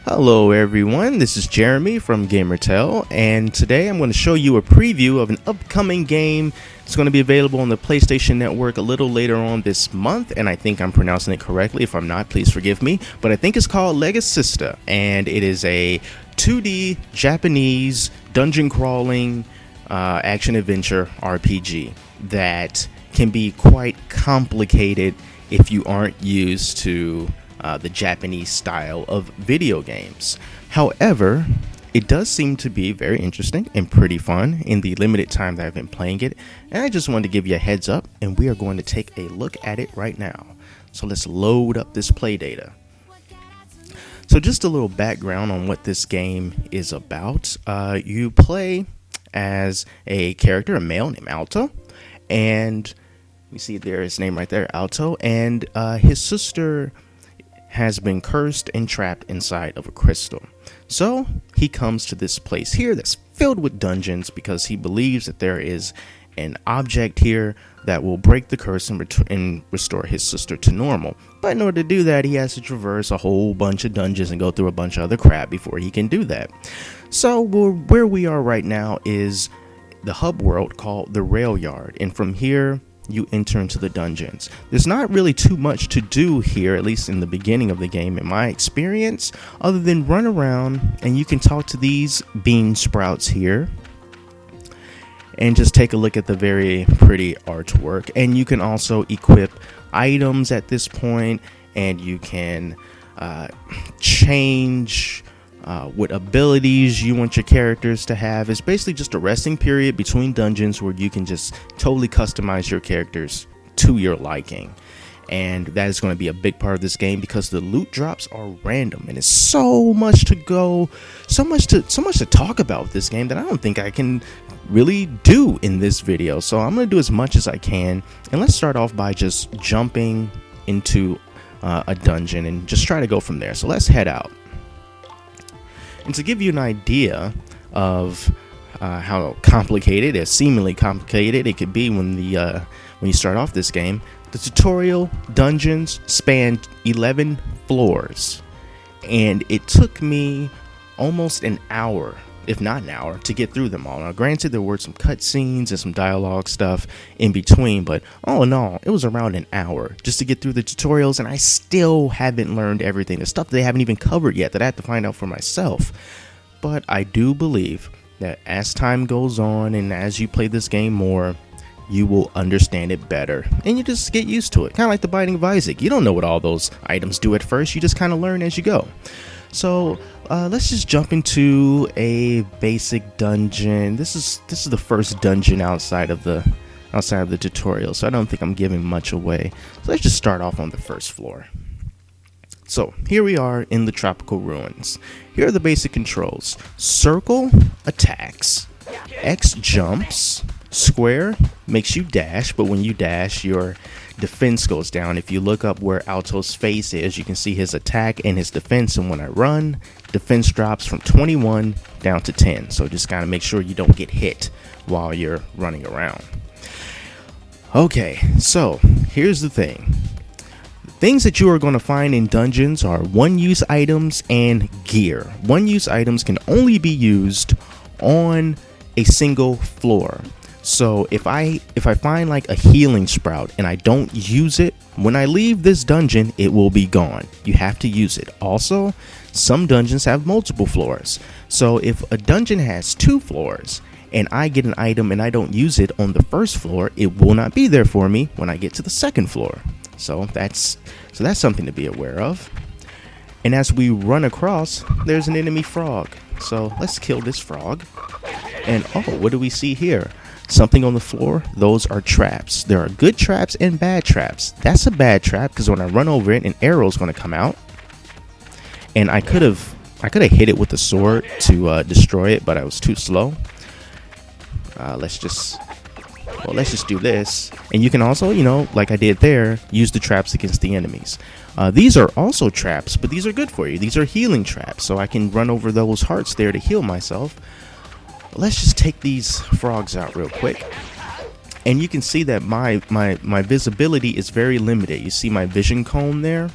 Hello everyone, this is Jeremy from GamerTell, and today I'm going to show you a preview of an upcoming game. It's going to be available on the PlayStation Network a little later on this month, and I think I'm pronouncing it correctly. If I'm not, please forgive me, but I think it's called Legasista, and it is a 2D Japanese dungeon crawling action-adventure RPG that can be quite complicated if you aren't used to the Japanese style of video games. However, it does seem to be very interesting and pretty fun in the limited time that I've been playing it, and I just wanted to give you a heads up, and we are going to take a look at it right now. So let's load up this play data. So just a little background on what this game is about. You play as a character, a male named Alto, and you see there his name right there, Alto, and his sister has been cursed and trapped inside of a crystal. So he comes to this place here that's filled with dungeons because he believes that there is an object here that will break the curse and restore his sister to normal. But in order to do that, he has to traverse a whole bunch of dungeons and go through a bunch of other crap before he can do that. So where we are right now is the hub world called the Rail Yard, and from here you enter into the dungeons. There's not really too much to do here, at least in the beginning of the game in my experience, other than run around and you can talk to these bean sprouts here and just take a look at the very pretty artwork. And you can also equip items at this point, and you can change what abilities you want your characters to have. It's basically just a resting period between dungeons where you can just totally customize your characters to your liking. And that is going to be a big part of this game because the loot drops are random, and it's so much to go, so much to talk about with this game that I don't think I can really do in this video. So I'm going to do as much as I can, and let's start off by just jumping into a dungeon and just try to go from there. So let's head out. And to give you an idea of how complicated, or seemingly complicated, it could be when you start off this game, the tutorial dungeons span 11 floors, and it took me almost an hour, if not an hour, to get through them all. Now, granted, there were some cutscenes and some dialogue stuff in between, but all in all, it was around an hour just to get through the tutorials, and I still haven't learned everything. The stuff they haven't even covered yet that I have to find out for myself. But I do believe that as time goes on and as you play this game more, you will understand it better, and you just get used to it. Kind of like the Binding of Isaac. You don't know what all those items do at first. You just kind of learn as you go. So let's just jump into a basic dungeon. This is the first dungeon outside of the tutorial, so I don't think I'm giving much away. So let's just start off on the first floor. So here we are in the tropical ruins. Here are the basic controls. Circle attacks, X jumps, square makes you dash, but when you dash, your defense goes down. If you look up where Alto's face is, you can see his attack and his defense, and when I run, defense drops from 21 down to 10. So just gotta make sure you don't get hit while you're running around. Okay, so here's the thing. The things that you are going to find in dungeons are one-use items and gear. One-use items can only be used on a single floor. So if I find like a healing sprout and I don't use it, when I leave this dungeon, it will be gone. You have to use it. Also, some dungeons have multiple floors. So if a dungeon has 2 floors and I get an item and I don't use it on the first floor, it will not be there for me when I get to the second floor. So that's something to be aware of. And as we run across, there's an enemy frog. So let's kill this frog. And oh, what do we see here? Something on the floor. Those are traps. There are good traps and bad traps. That's a bad trap because when I run over it, an arrow is going to come out, and I could have hit it with a sword to destroy it, but I was too slow. Let's just do this. And you can also, like I did there, use the traps against the enemies. These are also traps, but these are good for you. These are healing traps, so I can run over those hearts there to heal myself. Let's just take these frogs out real quick. And you can see that my visibility is very limited. You see my vision cone there?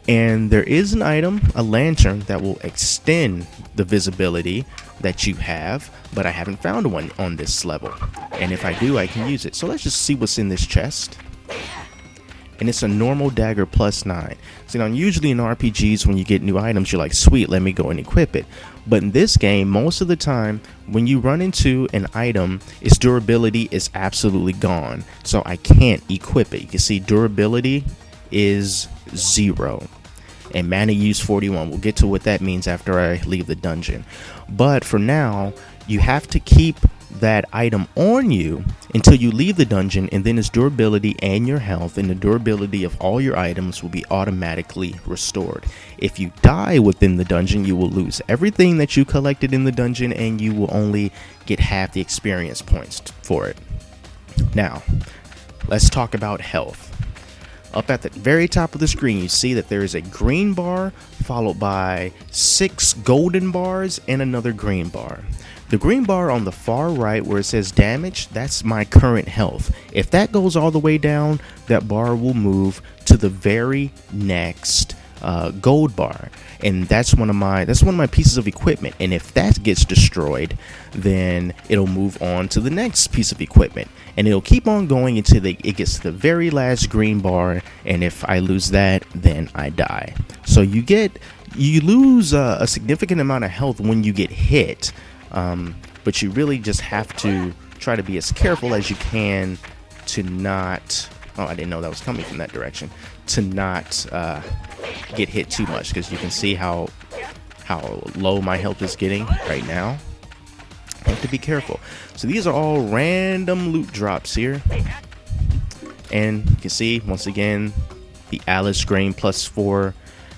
And there is an item, a lantern, that will extend the visibility that you have, but I haven't found one on this level. And if I do, I can use it. So let's just see what's in this chest. And it's a normal dagger +9. So now usually in RPGs, when you get new items, you're like, sweet, let me go and equip it. But in this game, most of the time, when you run into an item, its durability is absolutely gone. So I can't equip it. You can see durability is 0. And mana use 41. We'll get to what that means after I leave the dungeon. But for now, you have to keep that item on you until you leave the dungeon, and then its durability and your health and the durability of all your items will be automatically restored. If you die within the dungeon, you will lose everything that you collected in the dungeon, and you will only get half the experience points for it. Now, let's talk about health. Up at the very top of the screen, you see that there is a green bar followed by 6 golden bars and another green bar. The green bar on the far right where it says damage, that's my current health. If that goes all the way down, that bar will move to the very next gold bar, and that's one of my pieces of equipment. And if that gets destroyed, then it'll move on to the next piece of equipment, and it'll keep on going until it gets to the very last green bar. And if I lose that, then I die. So you lose a significant amount of health when you get hit. But you really just have to try to be as careful as you can to not, oh, I didn't know that was coming from that direction, to not get hit too much, because you can see how low my health is getting right now. I have to be careful. So these are all random loot drops here. And you can see, once again, the Alice Grain +4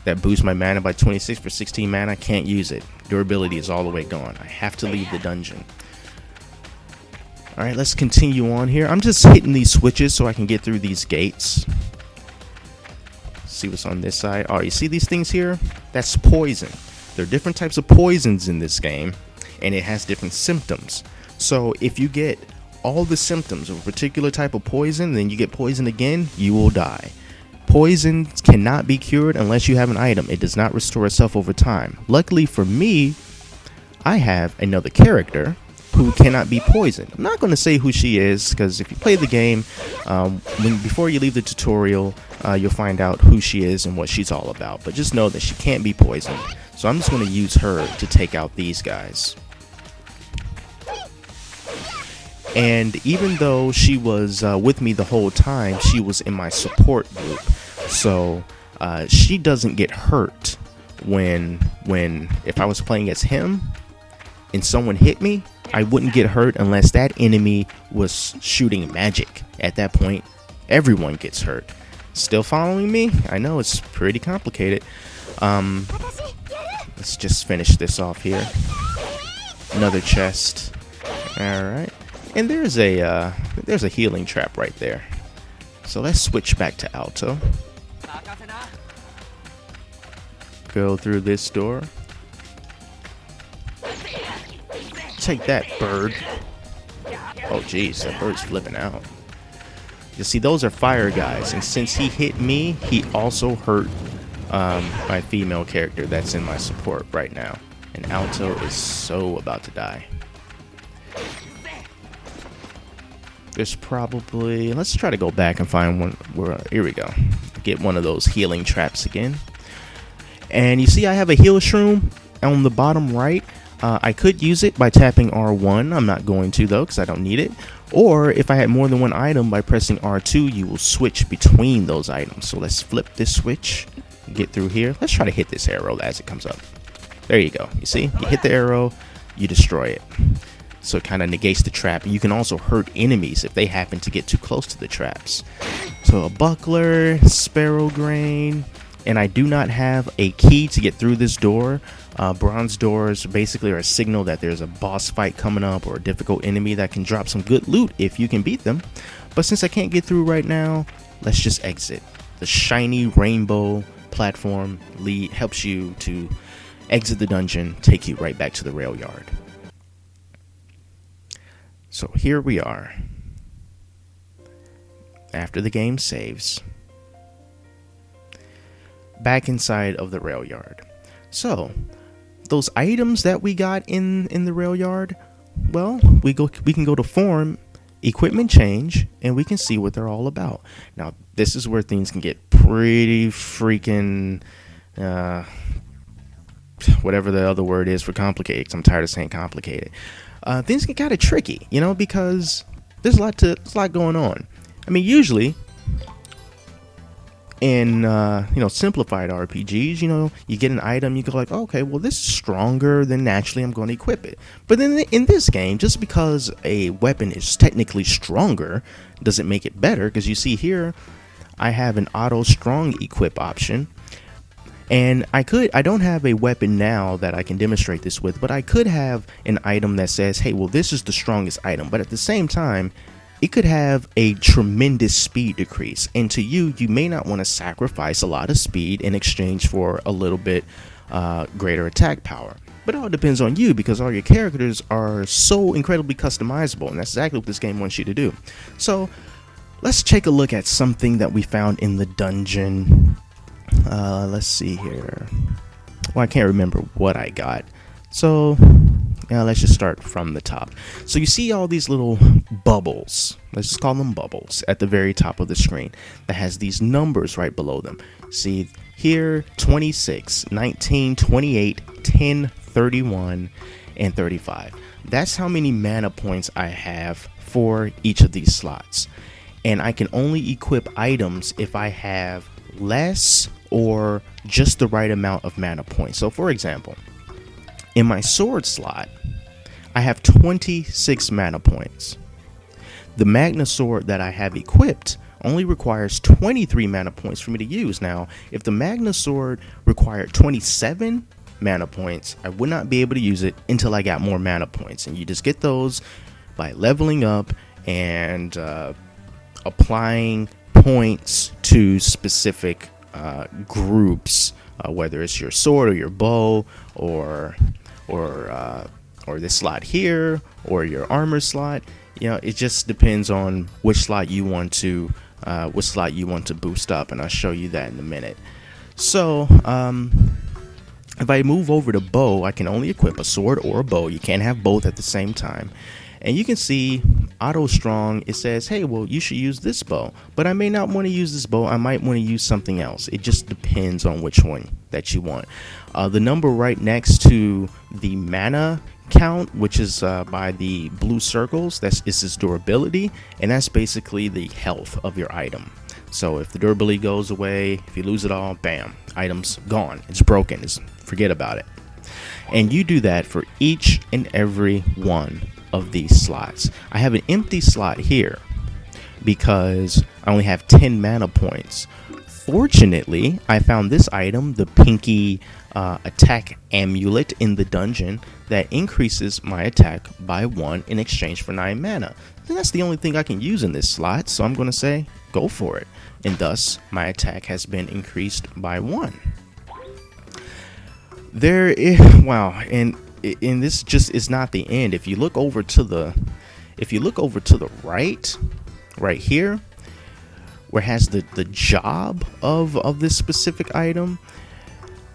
that boosts my mana by 26 for 16 mana. I can't use it. Durability is all the way gone. I have to leave the dungeon. Alright, let's continue on here. I'm just hitting these switches so I can get through these gates. See what's on this side. Oh, you see these things here? That's poison. There are different types of poisons in this game, and it has different symptoms. So if you get all the symptoms of a particular type of poison, then you get poisoned again, you will die. Poison cannot be cured unless you have an item. It does not restore itself over time. Luckily for me, I have another character who cannot be poisoned. I'm not going to say who she is, because if you play the game, before you leave the tutorial, you'll find out who she is and what she's all about. But just know that she can't be poisoned. So I'm just going to use her to take out these guys. And even though she was with me the whole time, she was in my support group. So she doesn't get hurt if I was playing as him and someone hit me, I wouldn't get hurt unless that enemy was shooting magic. At that point, everyone gets hurt. Still following me? I know it's pretty complicated. Let's just finish this off here. Another chest. Alright. And there's a healing trap right there. So let's switch back to Alto. Go through this door. Take that, bird. Oh jeez, that bird's flipping out. You see, those are fire guys, and since he hit me, he also hurt my female character that's in my support right now. And Alto is so about to die. There's probably, let's try to go back and find one where, here we go. Get one of those healing traps again. And you see I have a heal shroom on the bottom right. I could use it by tapping R1. I'm not going to though, because I don't need it. Or if I had more than one item, by pressing R2, you will switch between those items. So let's flip this switch, get through here. Let's try to hit this arrow as it comes up. There you go. You see, you hit the arrow, you destroy it. So it kind of negates the trap. And you can also hurt enemies if they happen to get too close to the traps. So a buckler, sparrow grain, and I do not have a key to get through this door. Bronze doors basically are a signal that there's a boss fight coming up or a difficult enemy that can drop some good loot if you can beat them. But since I can't get through right now, let's just exit. The shiny rainbow platform helps you to exit the dungeon, take you right back to the rail yard. So here we are. After the game saves. back inside of the rail yard. So those items that we got in the rail yard, well, we can go to form, equipment change, and we can see what they're all about. Now this is where things can get pretty freaking whatever the other word is for complicated, 'cause I'm tired of saying complicated. Things get kind of tricky, you know, because there's a lot going on. I mean, usually in simplified RPGs, you get an item, you go like, okay, well, this is stronger, then naturally I'm going to equip it. But then in this game, just because a weapon is technically stronger doesn't make it better, because you see here I have an auto strong equip option, and I don't have a weapon now that I can demonstrate this with, but I could have an item that says, hey, well, this is the strongest item, but at the same time it could have a tremendous speed decrease, and to you may not want to sacrifice a lot of speed in exchange for a little bit greater attack power. But it all depends on you, because all your characters are so incredibly customizable, and that's exactly what this game wants you to do. So let's take a look at something that we found in the dungeon. Let's see here. Well, I can't remember what I got, so let's just start from the top. So you see all these little bubbles, let's just call them bubbles, at the very top of the screen that has these numbers right below them. See here, 26, 19, 28, 10, 31, and 35. That's how many mana points I have for each of these slots. And I can only equip items if I have less or just the right amount of mana points. So for example, in my sword slot, I have 26 mana points. The Magna sword that I have equipped only requires 23 mana points for me to use. Now, if the Magna sword required 27 mana points, I would not be able to use it until I got more mana points. And you just get those by leveling up and applying points to specific groups, whether it's your sword or your bow, or this slot here, or your armor slot. It just depends on which slot you want to boost up, and I'll show you that in a minute. So if I move over to bow, I can only equip a sword or a bow. You can't have both at the same time. And you can see auto strong, it says, hey, well, you should use this bow, but I may not want to use this bow. I might want to use something else. It just depends on which one that you want. The number right next to the mana count, which is by the blue circles, is its durability, and that's basically the health of your item. So if the durability goes away, if you lose it all, bam, item's gone, it's broken, forget about it. And you do that for each and every one of these slots. I have an empty slot here because I only have 10 mana points. Fortunately, I found this item, the Pinkie attack amulet, in the dungeon that increases my attack by 1 in exchange for 9 mana. And that's the only thing I can use in this slot, so I'm going to say go for it. And thus, my attack has been increased by 1. Wow, and this just is not the end. If you look over to the right here, where it has the job of this specific item,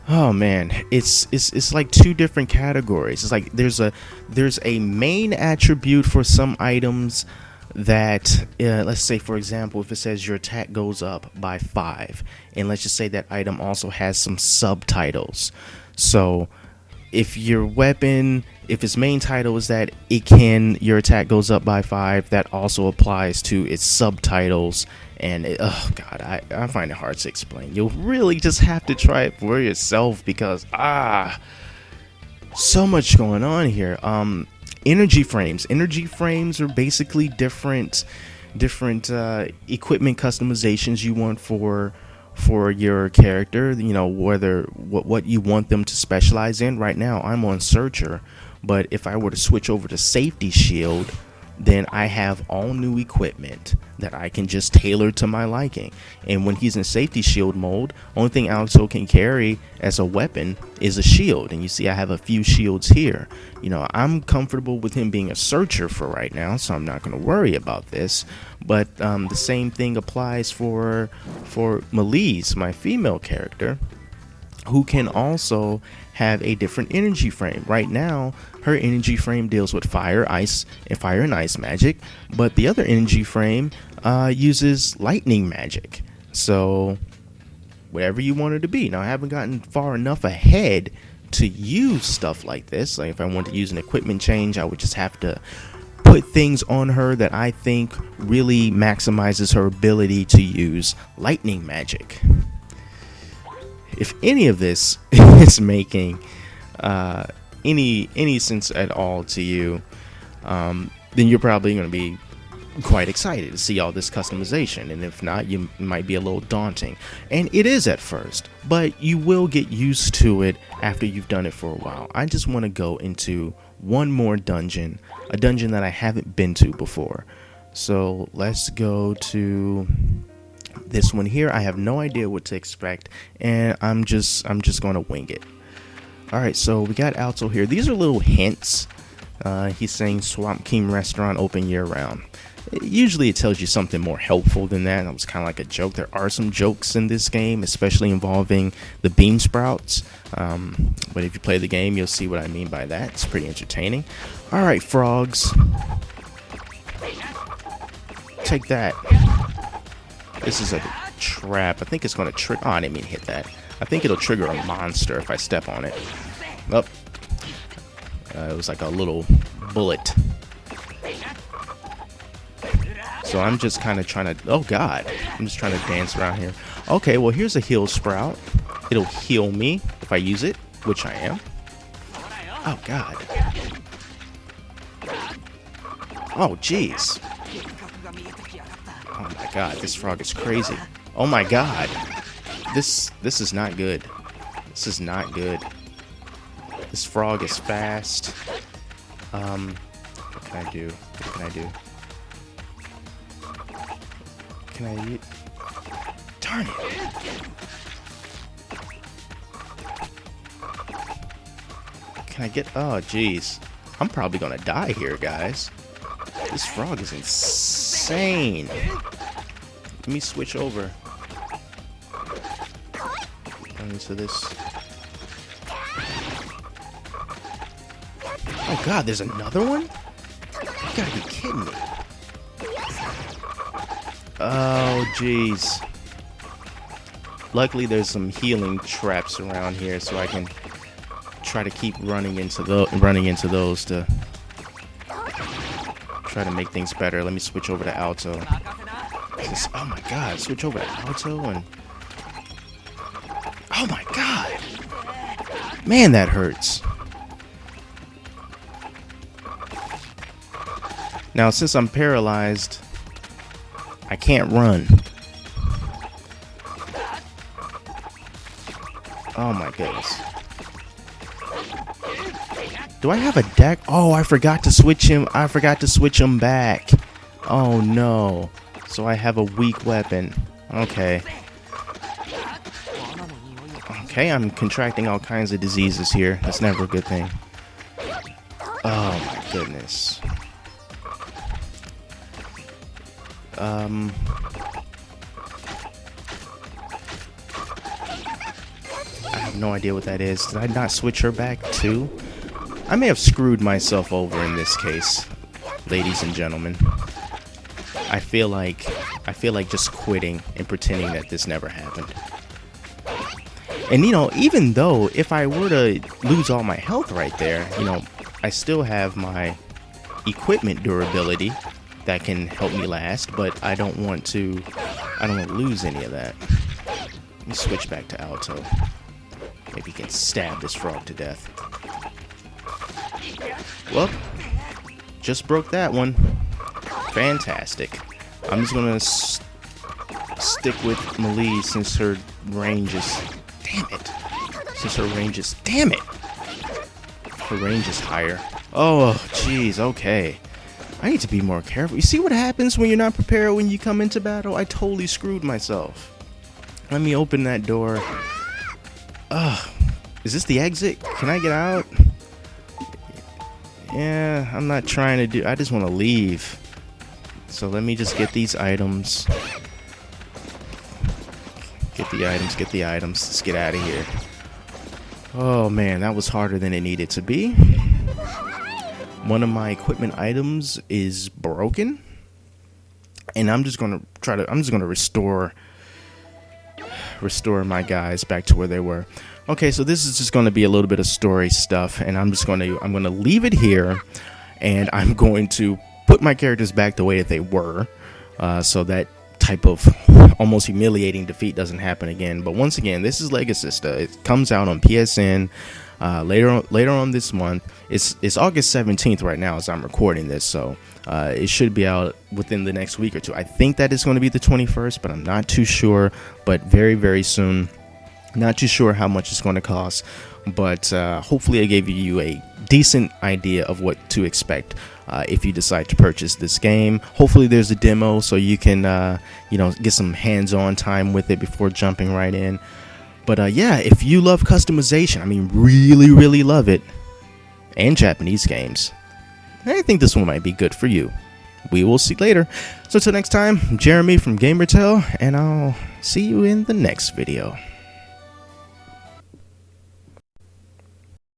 oh man, it's like two different categories. It's like there's a main attribute for some items that let's say, for example, if it says your attack goes up by 5, and let's just say that item also has some subtitles. So if your weapon, if its main title is that your attack goes up by 5, that also applies to its subtitles. And oh god, I find it hard to explain. You'll really just have to try it for yourself, because so much going on here. Energy frames are basically different equipment customizations you want for your character, whether what you want them to specialize in. Right now I'm on Searcher, but if I were to switch over to Safety Shield, then I have all new equipment that I can just tailor to my liking. And when he's in Safety Shield mode, only thing Alexo can carry as a weapon is a shield. And you see I have a few shields here. I'm comfortable with him being a Searcher for right now, so I'm not going to worry about this. But the same thing applies for Melise, my female character. who can also have a different energy frame. Right now, her energy frame deals with fire, ice, and fire and ice magic, but the other energy frame uses lightning magic. So whatever you want her to be. Now, I haven't gotten far enough ahead to use stuff like this. Like if I want to use an equipment change, I would just have to put things on her that I think really maximizes her ability to use lightning magic. If any of this is making any sense at all to you, then you're probably going to be quite excited to see all this customization, and if not, you might be a little daunting. And it is at first, but you will get used to it after you've done it for a while. I just want to go into one more dungeon, a dungeon that I haven't been to before. So let's go to this one here. I have no idea what to expect, and I'm just going to wing it. All right, so we got Alto here. These are little hints. He's saying Swamp King restaurant open year round. Usually it tells you something more helpful than that. It was kind of like a joke. There are some jokes in this game, especially involving the bean sprouts. But if you play the game, you'll see what I mean by that. It's pretty entertaining. All right, frogs. Take that. This is a trap. I think it's going to trigger. Oh, I didn't mean to hit that. I think it'll trigger a monster if I step on it. Oh. It was like a little bullet. So I'm just kind of trying to, oh god, I'm just trying to dance around here. Okay, well here's a heal sprout. It'll heal me if I use it, which I am. Oh god. Oh jeez. Oh my god, this frog is crazy. Oh my god. This is not good. This is not good. This frog is fast. What can I do? What can I do? Can I eat? Darn it! Can I get? Oh, jeez. I'm probably gonna die here, guys. This frog is insane. Let me switch over into this. Oh god, there's another one? You gotta be kidding me. Oh jeez. Luckily there's some healing traps around here, so I can try to keep running into those to try to make things better. Let me switch over to Alto. Oh my god, switch over to Alto and oh my god. Man, that hurts. Now, since I'm paralyzed, I can't run. Oh my goodness. Do I have a deck? Oh, I forgot to switch him. I forgot to switch him back. Oh no. So I have a weak weapon. Okay. Okay, I'm contracting all kinds of diseases here. That's never a good thing. Oh my goodness. I have no idea what that is. Did I not switch her back too? I may have screwed myself over in this case, ladies and gentlemen. I feel like just quitting and pretending that this never happened. And you know, even though if I were to lose all my health right there, you know, I still have my equipment durability that can help me last, but I don't want to lose any of that. Let me switch back to Alto. Maybe he can stab this frog to death. Well, just broke that one. Fantastic. I'm just gonna stick with Melee since her range is, damn it. Since her range is, damn it. Her range is higher. Oh, jeez, okay. I need to be more careful. You see what happens when you're not prepared when you come into battle? I totally screwed myself. Let me open that door. Ugh. Is this the exit? Can I get out? Yeah, I'm not trying to do... I just want to leave. So let me just get these items. Get the items, get the items. Let's get out of here. Oh man, that was harder than it needed to be. One of my equipment items is broken, and I'm just gonna restore my guys back to where they were. Okay, so this is just gonna be a little bit of story stuff, and I'm gonna leave it here, and I'm going to put my characters back the way that they were, so that type of almost humiliating defeat doesn't happen again. But once again, this is Legasista. It comes out on PSN later on this month. It's August 17th right now as I'm recording this, so it should be out within the next week or two. I think that it's going to be the 21st, but I'm not too sure. But very, very soon. Not too sure how much it's going to cost, but hopefully I gave you a decent idea of what to expect if you decide to purchase this game. Hopefully there's a demo so you can get some hands-on time with it before jumping right in. But yeah, if you love customization, I mean really, really love it, and Japanese games, I think this one might be good for you. We will see later. So till next time, I'm Jeremy from GamerTell, and I'll see you in the next video.